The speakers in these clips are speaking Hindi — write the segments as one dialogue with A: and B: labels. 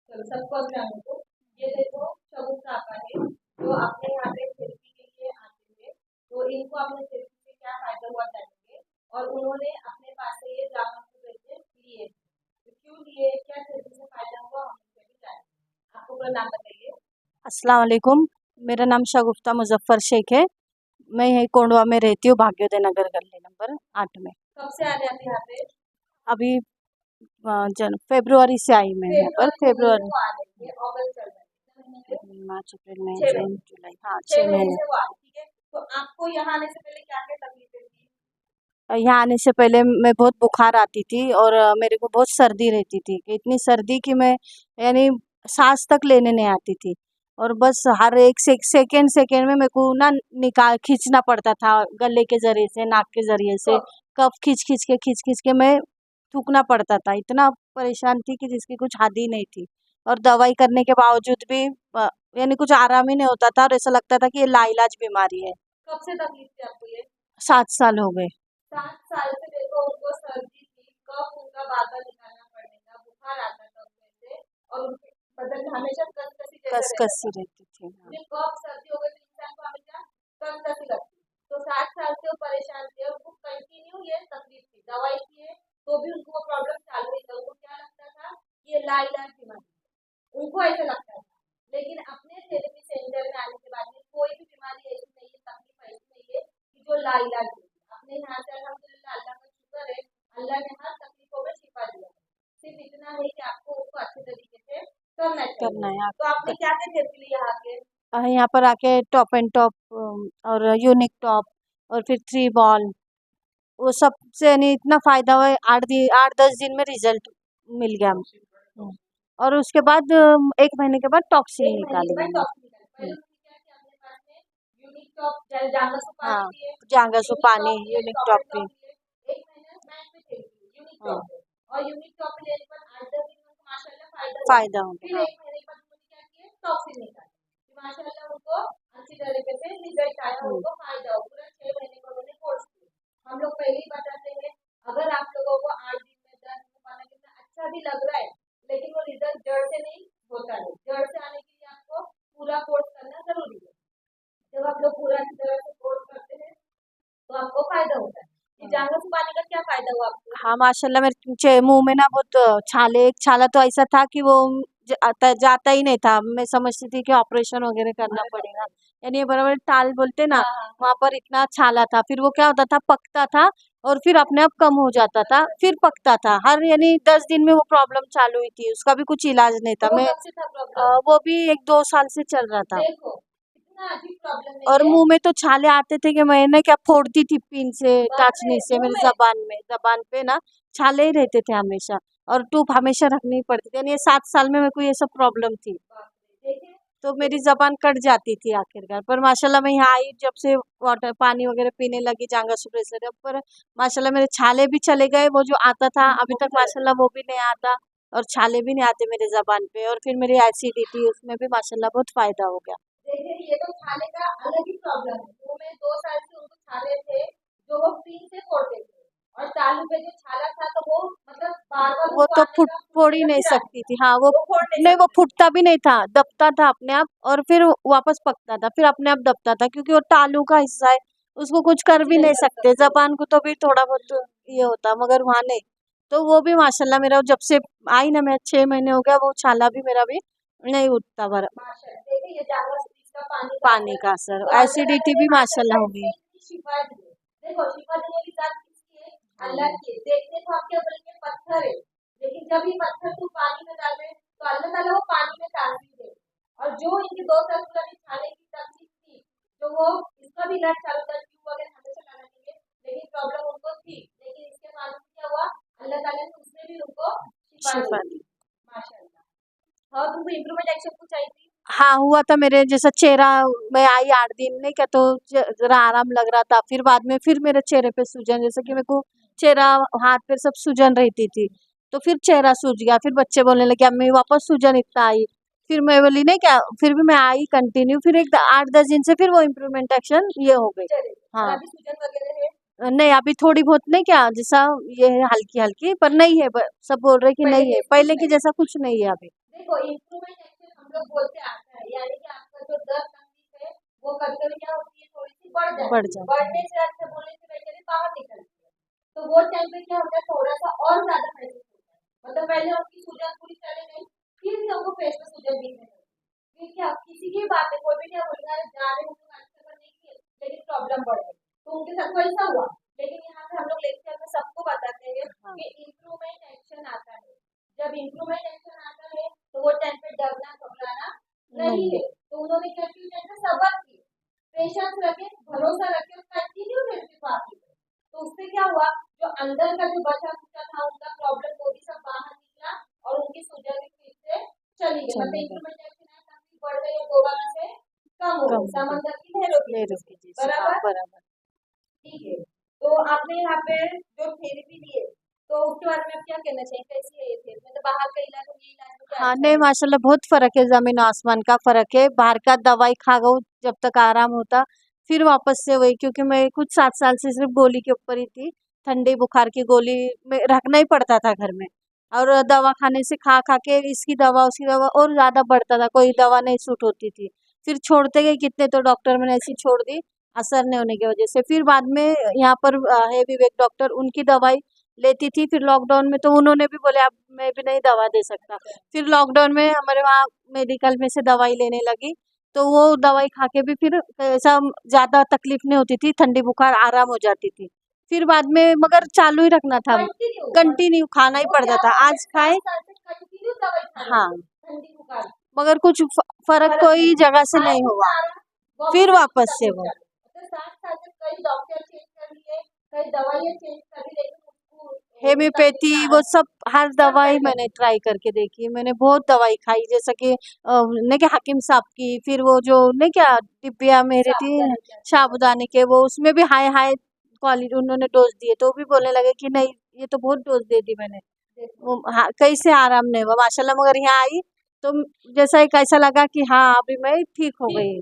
A: चलो सबको अभी जानने को। ये देखो शगुफ्ता आपा है जो अपने यहाँ पे थेरेपी के लिए आते थे, तो इनको अपने थेरेपी से क्या फायदा हुआ जानेंगे। और उन्होंने अपने पास से ये जामुन के पेड़ लिए, तो क्यों लिए, क्या थेरेपी से फायदा हुआ, हम उनसे भी जानेंगे। आपको अपना नाम बताइए।
B: अस्सलाम वालेकुम। मेरा नाम शगुफ्ता मुजफ्फर शेख है। मैं यही कोंडवा में रहती हूँ, भाग्योदय नगर गली नंबर 8 में।
A: कब से आ रहे हैं आप यहाँ पे?
B: अभी फरवरी से आई मैं यहाँ पर।
A: फरवरी
B: फरवरी,
A: को आ रही है, अगस्त चल रहा है,
B: मार्च, अप्रैल, मई,
A: 6
B: जून,
A: महीने,
B: जुलाई, हाँ
A: 6
B: 6
A: महीने
B: महीने।
A: से वो आ रही है, ठीक है। तो आपको यहाँ आने से पहले क्या क्या तकलीफें थी?
B: यहाँ आने से पहले मैं बहुत बुखार आती थी और मेरे को बहुत सर्दी रहती थी, कि इतनी सर्दी कि मैं यानी सांस तक लेने नहीं आती थी। और बस हर एक सेकेंड सेकेंड में मेरे को ना निकाल खींचना पड़ता था गले के जरिए से, नाक के जरिए से।
A: कब?
B: कफ खींच खींच के मैं थूकना पड़ता था। इतना परेशान थी कि जिसकी कुछ हद ही नहीं थी। और दवाई करने के बावजूद भी यानी कुछ आराम ही नहीं होता था, और ऐसा लगता था कि ये लाइलाज बीमारी है।
A: कब से तकलीफ थी आपको ये?
B: 7 साल हो गए।
A: 7 साल से देखो उनको सर्दी थी, कफ उनका बादल निकालना पड़ने का, बुखार आता था उसमें से, और उनके बदन में हमेशा कसकसी जैसा रहता
B: कसकस सी
A: था।
B: रहती थी, हाँ।
A: उन्हें कफ सर्दी हो गई तो इंसान को हमेशा कसकसी लगती। तो 7 साल से वो परेशान थे, उनको कंटिन्यू ये तकलीफ थी, दवाई किए तो भी उनको वो प्रॉब्लम चालू ही था। उनको क्या लगता था कि ये लाइलाज बीमारी है, उनको ऐसा लगता था। लेकिन अपने थेरेपी सेंटर में आने के बाद में कोई भी बीमारी ऐसी नहीं है, तकलीफ ऐसी नहीं है कि जो लाइलाज है। अपने यहाँ से अल्हम्दुलिल्लाह, अल्लाह का शुक्र है, अल्लाह ने हर तकलीफों में शिफा दिया है। सिर्फ इतना है कि आपको उसको अच्छे तरीके से करना
B: करना
A: चाहिए।
B: है
A: तो आपने क्या क्या थेरेपी ली यहाँ के?
B: यहाँ पर आके टॉप एंड टॉप और यूनिक टॉप और फिर 3 बॉल, वो सबसे यानी इतना फायदा हुआ है। 8-10 दिन में रिजल्ट मिल गया। और उसके बाद 1 महीने के बाद टॉक्सिन
A: एक महीने
B: निकाली
A: के बाद
B: मैंने।
A: टॉप निकाली। पहले उन्होंने क्या किया, अपने पास में यूनिक टॉप जांगा सुपारी
B: हाँ,
A: लिए,
B: जांगा
A: यूनिक
B: सुपानी,
A: टॉप लिए,
B: यूनिक
A: टॉप
B: टॉप
A: एंड
B: भी।
A: टॉप लिए। एक महीने मैच में खेली थी यूनिक
B: हाँ,
A: टॉप पे, और यूनिक टॉप पे लेने के बाद 8-10 दिन में उनको माशाल्लाह फायदा हुआ।
B: फायदा हो
A: फिर
B: गया, हाँ।
A: 1 महीने के बाद उन्होंने क्या किया, टॉक्सिन निकाली, फिर माशाल्लाह उनको अच्छी तरीके से रिजल्ट आया,
B: हम्म,
A: उनको फायदा हुआ। पूरा 6 महीने का उन्होंने कोर्स किया। हम लोग पहले ही बताते हैं, अगर आप लोगों को 8 दिन में 10 दिन में पाना कितना अच्छा भी लग रहा है, लेकिन वो रिजल्ट जड़ से नहीं होता है। जड़ से आने के लिए आपको पूरा कोर्स करना जरूरी है। जब आप लोग पूरा की तरह से कोर्स करते हैं तो आपको फायदा होता है। ये जांघा छुपाने का क्या फायदा हुआ आपको?
B: हाँ माशाल्लाह, मेरे मुंह में ना बहुत छाले, एक छाला तो ऐसा था कि वो जाता ही नहीं था। मैं समझती थी कि ऑपरेशन वगैरह करना पड़ेगा, यानी ये बराबर टाल बोलते ना,
A: हाँ हाँ
B: वहाँ पर इतना छाला था। फिर वो क्या होता था, पकता था और फिर अपने आप कम हो जाता था, फिर पकता था। हर यानी 10 दिन में वो प्रॉब्लम चालू हुई थी, उसका भी कुछ इलाज नहीं
A: तो
B: था।
A: वो
B: मैं
A: कब से था प्रॉब्लम?
B: वो भी 1-2 साल से चल रहा था।
A: देखो इतना अजीब प्रॉब्लम नहीं
B: और
A: है।
B: मुंह में तो छाले आते थे कि मैंने क्या फोड़ती थी पिन से,
A: बाप रे,
B: टाचनी से।
A: मुंह
B: मेरी
A: में?
B: जबान पे ना छाले ही रहते थे हमेशा, और टूप हमेशा रखनी पड़ती थी। यानी ये 7 साल में मेरे को ये सब प्रॉब्लम थी,
A: बाप रे, देखे।
B: तो मेरी जबान कट जाती थी आखिरकार। पर माशाल्लाह मैं यहाँ आई, जब से वाटर पानी वगैरह पीने लगी जांगा सुबह से, जब पर माशाल्लाह मेरे छाले भी चले गए। वो जो आता था अभी तक माशाल्लाह वो भी नहीं आता, और छाले भी नहीं आते मेरे जबान पे। और फिर मेरी एसिडिटी, उसमें भी माशाल्लाह बहुत फायदा हो गया।
A: देखिए ये तो छाले का अलग ही प्रॉब्लम है। मुंह में 2 साल से उनको छाले थे जो वो पिन से फोड़ते थे, और तालू पे जो छाला था तो वो मतलब बार बार
B: वो
A: उनको
B: तो
A: आने का
B: फोड़ ही
A: फूटने का
B: नहीं
A: फिर आने
B: सकती
A: का,
B: थी, हाँ। वो
A: वो फोड़ नहीं
B: नहीं, वो
A: सकते।
B: फूटता भी नहीं था, दबता था अपने आप, और फिर वापस पकता था, फिर अपने आप दबता था, क्योंकि वो तालू का हिस्सा है, उसको कुछ कर
A: कुछ
B: भी
A: नहीं
B: नहीं
A: कर
B: सकते।
A: सकते।
B: जबान को तो भी थोड़ा बहुत ये होता, मगर वहाँ नहीं। तो वो भी माशाल्लाह मेरा जब से आई ना, मैं 6 महीने हो गया, वो छाला भी मेरा भी नहीं उठता भरा।
A: माशाल्लाह, देखिए ये जांघा इसका पानी का
B: पानी
A: असर,
B: का असर,
A: तो अल्लाह ताला
B: एसिडिटी
A: ने
B: भी माशाल्लाह
A: माशाल्लाह
B: हो गई।
A: इसमें इतनी शिफा दी है। देखो शिफा देने की बात किसकी है? अल्लाह
B: हाँ,
A: की है। देखने को आपके बगल में पत्थर है, लेकिन जब ये पत्थर को पानी में डाले तो अल्लाह ताला वो पानी में तासीर दे। और जो इनके 2 साल पुरानी छाले की तकलीफ थी, तो वो इसका भी इलाज चालू था, ट्यूब वगैरह हमेशा लगाना चाहिए, लेकिन प्रॉब्लम उनको थी। लेकिन इसके मालूम क्या हुआ, अल्लाह ताला ने उसमें भी उनको शिफा दी।
B: शिफा दी।
A: माशाल्लाह। और तुमको इम्प्रूवमेंट एक्शन कुछ आई थी?
B: हाँ हुआ था मेरे जैसा चेहरा। मैं आई 8 दिन नहीं क्या, तो जरा आराम लग रहा था। फिर बाद में फिर मेरे चेहरे पे सूजन, जैसे कि मेरे को चेहरा, हाथ पे सब सूजन रहती थी, तो फिर चेहरा सूज गया। फिर बच्चे बोलने लगे अम्मी वापस सूजन इतना आई। फिर मैं बोली नहीं क्या, फिर भी मैं आई कंटिन्यू। फिर एक 8-10 दिन से फिर वो इम्प्रूवमेंट एक्शन ये हो गई।
A: चले, और
B: हाँ,
A: अभी सूजन वगैरह है?
B: नहीं अभी थोड़ी बहुत नहीं क्या, जैसा ये है हल्की हल्की, पर नहीं है। सब बोल रहे कि
A: पहले
B: नहीं है,
A: जैसे कुछ
B: पहले की
A: नहीं।
B: जैसा कुछ नहीं है अभी।
A: देखो देखो इम्प्रूवमेंट एक्शन हम लोग बोलते आता है, यानी कि आपका जो दर्द तकलीफ है वो कभी कभी क्या होती है, थोड़ी सी बढ़
B: बढ़
A: जाती है,
B: जाता
A: बढ़ने से अच्छा बोलने से पहले भी बाहर निकलती है। तो वो टाइम पे क्या होता है, थोड़ा सा और ज्यादा महसूस होता है, मतलब पहले उनकी सूजन पूरी चले गई, फिर भी हमको फेस में सूजन दिखने लगी, फिर क्या किसी की बात है, कोई भी क्या बोलेगा जा रहे हैं अच्छा करने के लिए, लेकिन प्रॉब्लम बढ़ गई, तो उनके साथ वैसा हुआ। लेकिन यहाँ पे हम लोग लेक्चर में सबको बताते हैं
B: हाँ
A: कि इम्प्रूवमेंट एक्शन आता है। जब इम्प्रूवमेंट एक्शन आता है तो वो टाइम पे डरना घबराना नहीं
B: नहीं
A: है। तो उन्होंने क्या किया, टाइम पे सबर की, पेशेंस रखे, भरोसा रखे और कंटिन्यू थेरेपी पास की। तो उससे क्या हुआ, जो अंदर का जो बचा खुचा था उनका प्रॉब्लम वो भी सब बाहर निकला और उनकी सूजन भी फिर से चली गई, मतलब
B: चलेगा
A: इम्प्रूवमेंट एक्शन है, तकलीफ बढ़ गई और दोबारा से कम हो
B: कम
A: गई,
B: हो गई
A: समंदर की लहरों की
B: ले
A: तरह।
B: रुकी जैसे हाँ
A: बराबर,
B: बराबर।
A: ठीक है। तो आपने यहाँ पे जो थेरेपी ली है, तो उसके बारे में आप क्या कहना चाहिए, कैसी है ये थेरेपी, मतलब बाहर का इलाज और ये इलाज में क्या
B: हाँ
A: अच्छा
B: नहीं
A: है?
B: माशाल्लाह बहुत फर्क है, जमीन आसमान का फर्क है। बाहर का दवाई खा गई जब तक आराम होता, फिर वापस से वही, क्योंकि मैं कुछ 7 साल से सिर्फ गोली के ऊपर ही थी, ठंडी बुखार की गोली में रखना ही पड़ता था घर में। और दवा खाने से खा खा के इसकी दवा उसकी दवा और ज्यादा बढ़ता था, कोई दवा नहीं सूट होती थी। फिर छोड़ते गए कितने तो डॉक्टर मैंने ऐसी छोड़ दी, असर नहीं होने की वजह से। फिर बाद में यहाँ पर है विवेक डॉक्टर, उनकी दवाई लेती थी। फिर लॉकडाउन में तो उन्होंने भी बोले अब मैं भी नहीं दवा दे सकता। फिर लॉकडाउन में हमारे वहाँ मेडिकल में से दवाई लेने लगी, तो वो दवाई खा के भी फिर ऐसा ज़्यादा तकलीफ नहीं होती थी, ठंडी बुखार आराम हो जाती थी। फिर बाद में मगर चालू ही रखना था,
A: कंटिन्यू, और
B: कंटिन्यू खाना ही
A: वो
B: पड़ता
A: क्या
B: था।
A: करते
B: आज
A: हैं,
B: खाए
A: 7 साल से कंटिन्यू दवाई खा रहे
B: हाँ,
A: थे ठंडी बुखार की,
B: मगर कुछ फर्क
A: फर्क
B: कोई
A: नहीं,
B: जगह से
A: खाए
B: नहीं
A: तो
B: हुआ,
A: आराम,
B: फिर
A: वापस से
B: वापस से
A: तकलीफ
B: वो
A: चालू, मतलब 7 साल से कई डॉक्टर चेंज कर लिए, कई दवाइयाँ चेंज कर ली, लेकिन उसको तकलीफ
B: हेम्योपैथी
A: का
B: वो
A: आराम
B: सब हर
A: सब
B: दवाई
A: ट्राई
B: मैंने
A: करते हैं।
B: ट्राई करके देखी है। मैंने बहुत दवाई खाई, जैसे कि नहीं क्या हकीम साहब की, फिर वो जो नहीं क्या डिबिया मेरे थी
A: साबुदाना की आती है वो,
B: साबुदाने के, वो उसमें भी हाई हाई क्वालिटी उन्होंने डोज दिए, तो वो भी बोलने लगे कि नहीं ये तो बहुत डोज दे दी मैंने।
A: देखो
B: वो हाँ कैसे आराम नहीं हुआ माशाल्लाह, मगर यहाँ आई तो जैसा एक ऐसा लगा कि हाँ अभी मैं ठीक हो
A: ठीक।
B: गई,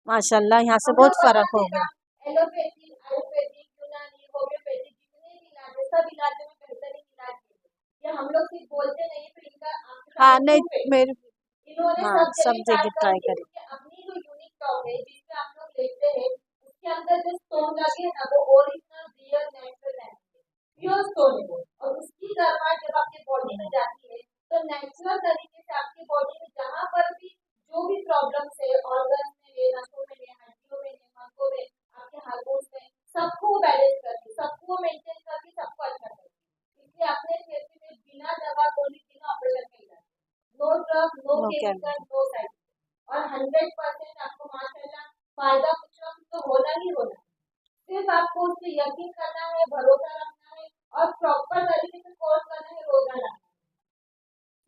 B: माशाल्लाह यहाँ से
A: हम लोग
B: बहुत फर्क हो
A: बताते
B: गया।
A: ना, एलोपैथी, आयुर्वेदिक, यूनानी, होम्योपैथी जितने भी इलाज है सब इलाजों में बेहतरीन इलाज है। ये हम लोग सिर्फ बोलते नहीं, तो इनका आपके
B: हाँ
A: सामने
B: नहीं
A: प्रूफ है।
B: मेरे
A: इन्होंने
B: हाँ
A: सब
B: सब
A: जगह
B: जगह
A: ट्राई
B: ट्राई
A: करके
B: करी।
A: क्योंकि अपनी जो यूनिक टॉक है जिसपे आप लोग लेते हैं, उसके अंदर जो स्टोन लगे हैं ना वो ओरिजिनल रियल नेचुरल है, प्योर स्टोन है वो, और उसकी दरवार जब आपके बॉडी में जाती है तो नेचुरल तरीके से आपकी बॉडी में जहाँ पर भी जो भी प्रॉब्लम्स है, ऑर्गन में है, नसों में है, हड्डियों में है, मसलों में, आपके हार्मोन्स में, सबको बैलेंस करके, सबको मेंटेन करके, सबको अच्छा करके, इसलिए अपने थेरेपी में बिना दवा गोली बिना ऑपरेशन के इलाज, नो ड्रग, नो
B: नो क्या
A: केमिकल, नो साइड, और 100% आपको माशाल्लाह फायदा कुछ ना कुछ तो होना ही होना है। सिर्फ आपको उस पे यकीन करना है, भरोसा रखना है और प्रॉपर तरीके से कोर्स करना है रोजाना।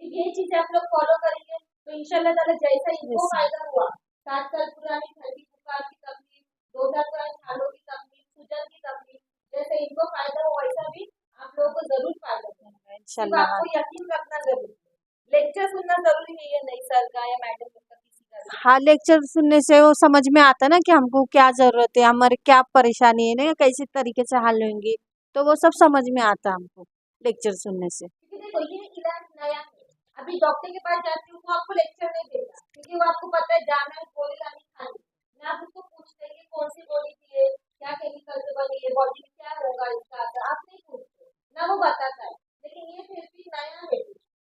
A: तो ये चीजें आप लोग फॉलो करेंगे तो इंशाल्लाह ताला जैसा इनको
B: जैसे
A: फायदा हुआ, 7 साल पुरानी ठंडी बुखार की तकलीफ, 2 साल पुरानी छालों की तकलीफ, सूजन की तकलीफ, जैसे इनको फायदा हो वैसा भी आप लोगों को जरूर फायदा होगा। सिर्फ
B: इंशाल्लाह।
A: आपको यकीन रखना जरूरी है, लेक्चर सुनना जरूरी नहीं है, नहीं सर का या मैडम का किसी का भी।
B: हाँ लेक्चर सुनने से वो समझ में आता है ना कि हमको क्या जरूरत है, हमारे क्या परेशानी है ना, कैसे तरीके से हल होंगी, तो वो सब समझ में आता हमको लेक्चर सुनने से।
A: क्योंकि देखो ये इलाज नया है, अभी डॉक्टर के पास जाती हूँ वो आपको लेक्चर नहीं देगा, क्योंकि वो आपको पता है जाना है गोली लानी खानी, ना आप उसको पूछते हैं कि कौन सी गोली थी है, क्या केमिकल से बनी है, बॉडी में क्या होगा इसका असर, आप नहीं पूछते, ना वो बताता है। लेकिन ये फिर भी नया है,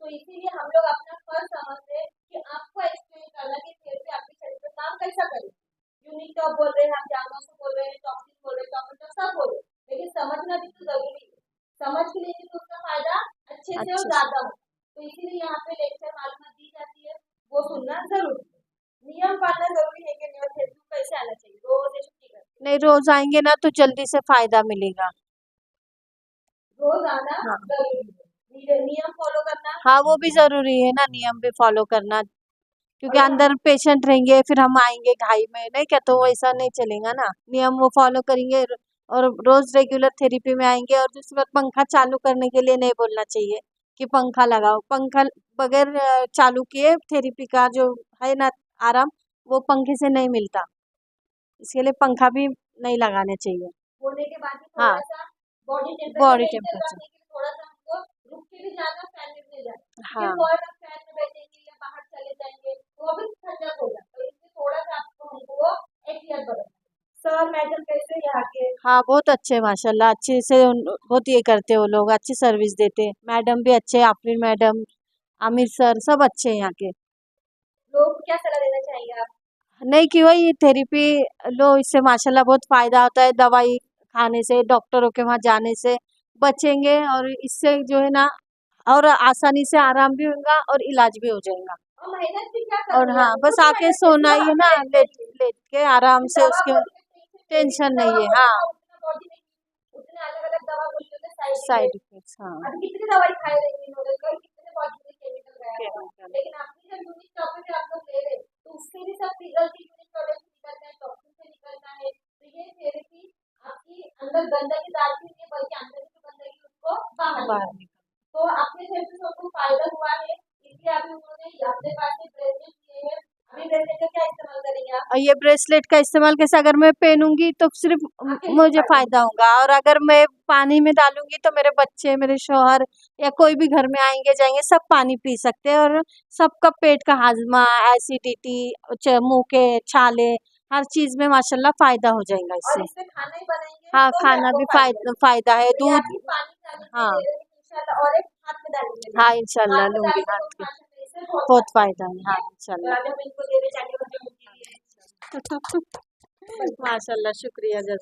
A: तो इसीलिए हम लोग अपना फर्ज समझते हैं कि आपको एक्सप्लेन करना कि फिर भी आपके शरीर पे काम कैसा करेगा। यूनिक टॉप बोल रहे हैं, हम जानवर से बोल रहे हैं, टॉक्सिन बोल रहे हैं, टॉक्सिन सब बोल रहे हैं, लेकिन समझना भी तो जरूरी है, समझ के लिए तो उसका फायदा अच्छे से और
B: अच्छे से
A: ज्यादा हो, तो इसीलिए यहाँ पे लेक्चर मालूमात दी जाती है, वो सुनना जरूरी है। नियम पालना जरूरी है कि नियम थेरेपी को कैसे आना चाहिए, रोज ये छुट्टी करते
B: नहीं, रोज आएंगे ना तो जल्दी से फायदा मिलेगा।
A: रोज आना
B: हाँ
A: जरूरी है, नियम फॉलो करना
B: हाँ वो भी जरूरी है ना, नियम भी फॉलो करना, क्योंकि
A: और
B: अंदर पेशेंट रहेंगे फिर हम आएंगे घाई में नहीं क्या, तो वैसा नहीं चलेगा ना, नियम वो फॉलो करेंगे। और रोज रेगुलर थेरेपी में आएंगे, और दूसरी बात पंखा चालू करने के लिए नहीं बोलना चाहिए कि पंखा लगाओ, पंखा बगैर चालू किए थेरेपी का जो है ना आराम, वो पंखे से नहीं मिलता, इसके लिए पंखा भी नहीं लगाने चाहिए।
A: होने के बाद ही
B: हाँ
A: थोड़ा सा body temperature
B: body
A: maintain
B: temperature
A: रखने के लिए थोड़ा सा हमको रुक के भी जाना, फैन में भी जाना,
B: हाँ
A: फिर फौरन फैन में बैठेंगे या बाहर
B: हाँ बहुत अच्छे माशाल्लाह, अच्छे से बहुत ये करते वो लोग, अच्छी सर्विस देते। मैडम भी अच्छे, आफरीन मैडम, आमिर सर, सब अच्छे हैं यहाँ के।
A: लोगों को क्या सलाह देना चाहेंगे आप?
B: नहीं कि वही थेरेपी लो, इससे माशाल्लाह बहुत फायदा होता है। दवाई खाने से, डॉक्टरों के वहाँ जाने से बचेंगे, और इससे जो है ना और आसानी से आराम भी होगा और इलाज भी हो जाएगा।
A: और मेहनत भी क्या
B: और
A: करनी है,
B: हाँ,
A: आपको
B: बस
A: कुछ
B: आके
A: मेहनत नहीं,
B: सोना
A: सिर्फ
B: ही है
A: आपको
B: ना,
A: लेटना
B: लेट
A: ही है।
B: लेट के आराम से
A: दवा
B: उसके
A: बॉडी में टेंशन
B: टेंशन
A: नहीं
B: नहीं
A: दवा
B: है।
A: बॉडी
B: हाँ,
A: का उतना बॉडी में उतने अलग अलग दवा बोलते हैं साइड
B: साइड
A: इफेक्ट।
B: इफेक्ट्स, हाँ,
A: अभी कितनी दवाई खाए रहेंगे इन्होंने, कल कितने बॉडी में केमिकल गया होगा,
B: केमिकल।
A: लेकिन अपनी जब यूनिक टॉपिक आप लोग ले रहे तो उससे भी सब रिजल्ट यूनिक प्रोडक्ट निकलता है, टॉक्सिन से निकलता है। तो ये थेरेपी आपकी अंदर गंदगी डालती नहीं है, बल्कि अंदर की जो गंदगी है, उसको बाहर
B: बाहर
A: निकालती है। तो अपने थेरेपी से उनको फायदा हुआ है, इसलिए अभी उन्होंने अपने पास से ब्रेसलेट लिए हैं। अभी ब्रेसलेट का क्या इस्तेमाल करेंगे आप?
B: और ये ब्रेसलेट का इस्तेमाल कैसे, अगर मैं पहनूंगी तो सिर्फ
A: अकेले
B: मुझे
A: फायदा
B: फायदा होगा, और अगर मैं पानी में डालूंगी तो मेरे बच्चे, मेरे शौहर या कोई भी घर में आएंगे जाएंगे सब पानी पी सकते हैं, और सबका पेट का हाजमा, एसिडिटी, मुंह के छाले, हर चीज में माशाल्लाह फायदा हो जाएगा
A: और
B: इससे।
A: इससे खाना ही बनाएंगे
B: हाँ,
A: तो भी
B: खाना
A: आपको
B: भी
A: फायदा है।
B: फायदा है,
A: तो ये
B: दूध।
A: आपकी पानी चालू से
B: हाँ
A: दे रहे हैं इंशाल्लाह, और एक हाथ में डालेंगे
B: हाँ,
A: देखिए,
B: इंशाल्लाह
A: हाथ में
B: लूंगी
A: डालेंगे
B: हाथ
A: तो
B: के,
A: माशाल्लाह इससे बहुत
B: बहुत
A: फायदा है,
B: फायदा है।
A: ठीक
B: हाँ
A: है। तो
B: इंशाल्लाह।
A: आज हम इनको दे रहे चाहिए बच्चों के लिए।
B: माशाल्लाह, शुक्रिया जज़ाक।